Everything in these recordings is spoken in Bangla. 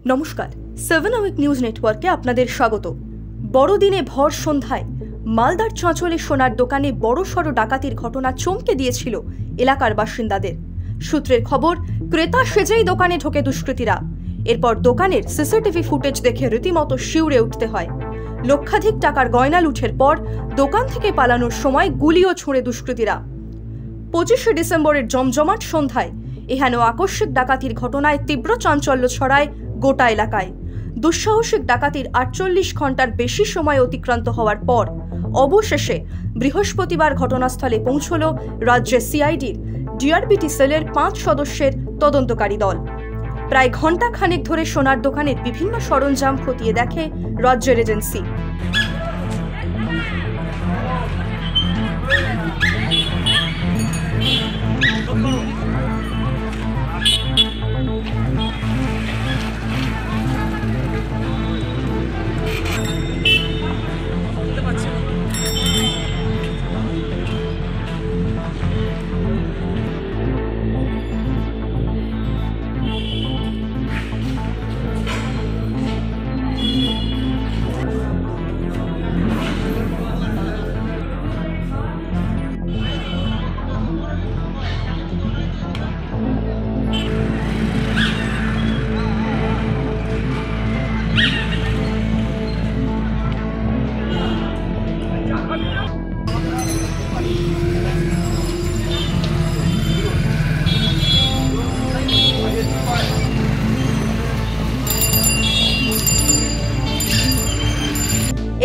নমস্কার, 7 আওয়ার নিউজ নেটওয়ার্কে আপনাদের স্বাগত। বড়দিনে ভর সন্ধ্যায় মালদার চাঁচলে সোনার দোকানে বড়সড় ডাকাতির ঘটনা চমকে দিয়েছিল এলাকার বাসিন্দাদের। সূত্রের খবর, ক্রেতা সেজেই দোকানে ঢোকে দুষ্কৃতীরা। এরপর দোকানের সিসিটিভি ফুটেজ দেখে রীতিমতো শিউরে উঠতে হয়। লক্ষাধিক টাকার গয়না লুঠের পর দোকান থেকে পালানোর সময় গুলিও ছুঁড়ে দুষ্কৃতীরা। 25শে ডিসেম্বরের জমজমাট সন্ধ্যায় এহেন আকস্মিক ডাকাতির ঘটনায় তীব্র চাঞ্চল্য ছড়ায় গোটা এলাকায়। দুঃসাহসিক ডাকাতির 48 ঘন্টার বেশি সময় অতিক্রান্ত হওয়ার পর অবশেষে বৃহস্পতিবার ঘটনাস্থলে পৌঁছল রাজ্যের সিআইডির ডিআরবিটি সেলের 5 সদস্যের তদন্তকারী দল। প্রায় ঘন্টা খানেক ধরে সোনার দোকানের বিভিন্ন সরঞ্জাম খতিয়ে দেখে রাজ্যের এজেন্সি।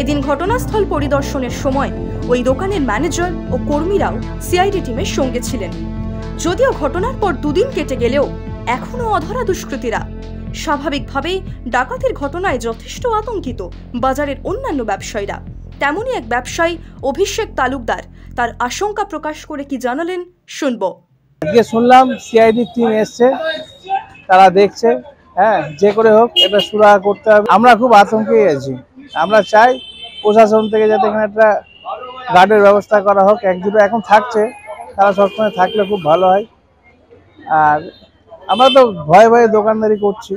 এদিন ঘটনাস্থল পরিদর্শনের সময় ওই দোকানের ম্যানেজার ও কর্মীরাও সিআইডি টিমের সঙ্গে ছিলেন। যদিও ঘটনার পর দুদিন কেটে গেলেও এখনও অধরা দুষ্কৃতীরা। স্বাভাবিকভাবেই ডাকাতির ঘটনায় যথেষ্ট আতঙ্কিত বাজারের অন্যান্য ব্যবসায়ীরা। তেমনই এক ব্যবসায়ী অভিষেক তালুকদার তার আশঙ্কা প্রকাশ করে কি জানালেন শুনবো। আজকে শুনলাম সিআইডি টিম এসছে, তারা দেখছে, যে করে হোক এটা সুরাহা করতে হবে। আমরা খুব আতঙ্কে আছি। আমরা চাই প্রশাসন থেকে যাতে এখানে একটা গার্ডের ব্যবস্থা করা হোক। এক দুটো এখন থাকছে, তারা সবসময় থাকলে খুব ভালো হয়। আর আমরা তো ভয়ে ভয়ে দোকানদারি করছি।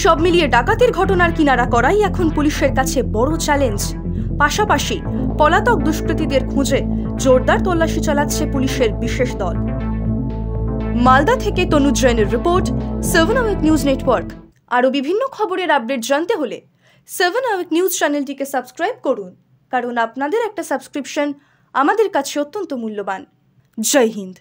সব মিলিয়ে ডাকাতির ঘটনার কিনারা করাই এখন পুলিশের কাছে বড় চ্যালেঞ্জ। পাশাপাশি পলাতক দুষ্কৃতীদের খুঁজে জোরদার তল্লাশি চালাচ্ছে পুলিশের বিশেষ দল। মালদা থেকে তনুজ জৈনের রিপোর্ট, 7 আওয়ার নিউজ নেটওয়ার্ক। আরও বিভিন্ন খবরের আপডেট জানতে হলে 7 আওয়ার নিউজ চ্যানেলটিকে সাবস্ক্রাইব করুন, কারণ আপনাদের একটা সাবস্ক্রিপশন আমাদের কাছে অত্যন্ত মূল্যবান। জয় হিন্দ।